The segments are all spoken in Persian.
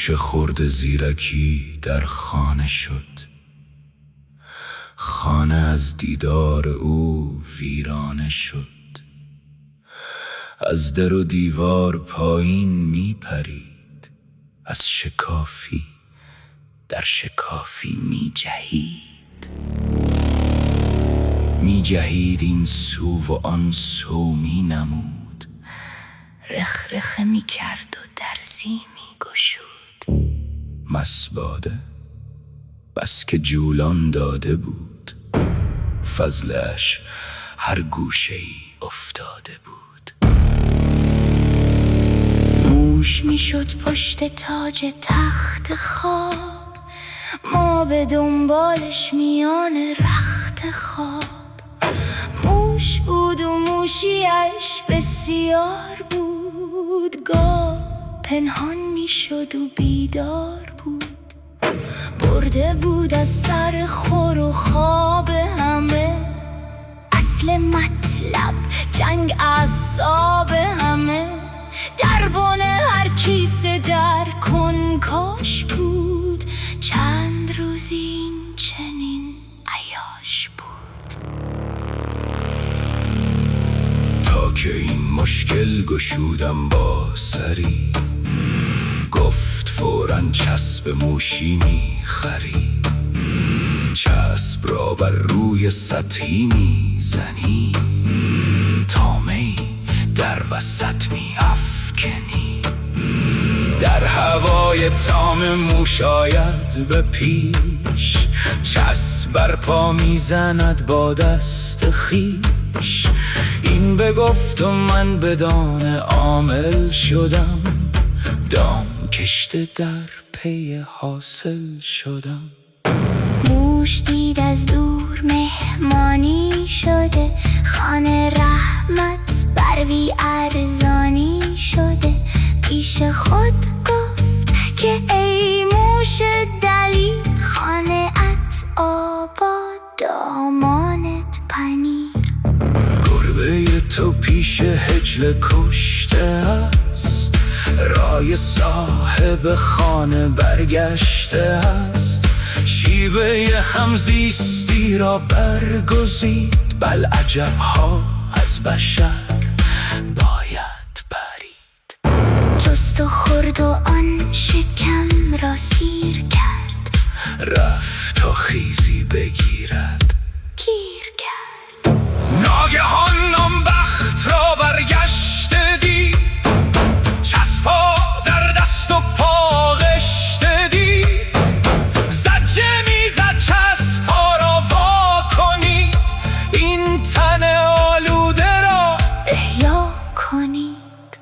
گوشه خورد زیرکی در خانه شد. خانه از دیدار او ویرانه شد. از در و دیوار پایین می پرید، از شکافی در شکافی می جهید. می جهید این سو و آن سو می نمود، رخرخه می کرد و درزی می گشود. مسباده بس که جولان داده بود، فضلش هر گوشه ای افتاده بود. موش می شد پشت تاج تخت خواب، ما به دنبالش میان رخت خواب. موش بود و موشیش بسیار بود، گاه پنهان می شد و بیدار بود. برده بود از سر خور و خواب همه، اصل مطلب جنگ اعصاب همه. دربان هر کیسه در کنکاش بود، چند روز این چنین عیاش بود. تا که این مشکل گشودم با سری، گفت فوراً چسب موشی میخری. چسب را بر روی سطحی میزنی، تامه‌ای در وسط میافکنی. در هوای تام موش آید به پیش، چسب بر پا میزند با دست خویش. این بگفت و من بدان عامل شدم، دام کشته در پی حاصل شدم. موش دید از دور مهمانی شده، خانه رحمت بر بی ارزانی شده. پیش خود گفت که ای موش دلیر، خانه ات آباد دامانت پنیر. گربه تو پیش حجله کشته است، رای صاحب خانه برگشته است. شیوه همزیستی را برگزید، بل عجبها از بشر باید برید. جست و خورد و آن شکم را سیر کرد، رفت تا خیزی بگیرد گیر کرد. ناگهان آن بخت را برگشته دید، چسبا در دست و پا غشته دید. زجه میزد چسبا را وا کنید، این تن آلوده را احیا کنید.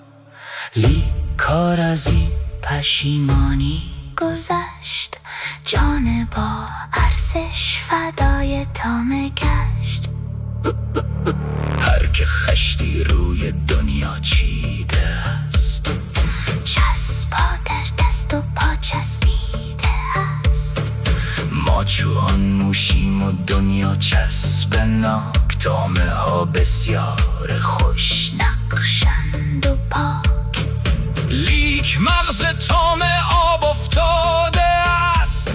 لیک کار از این پشیمانی گذشت، جان با ارزش فدای تامه گشت. هر که خشتی روی دنیا چیده است، چسبا در دست و پا چسبیده است. ما چون موشیم و دنیا چسب ناک، تامه ها بسیار خوش نقشند و پاک. لیک مغز تامه آب افتاده است،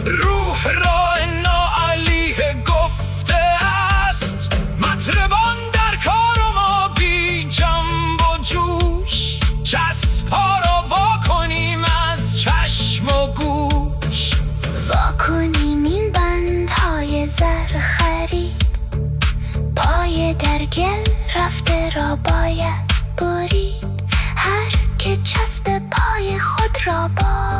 روح را ناعلیه گفته است. مطربان در کار و ما بی جنب و جوش، چسبها را وا کنیم از چشم و گوش. وا کنیم این بندهای زر خرید، پای در گل رفته را باید برید. هر که چسب پای خود را باید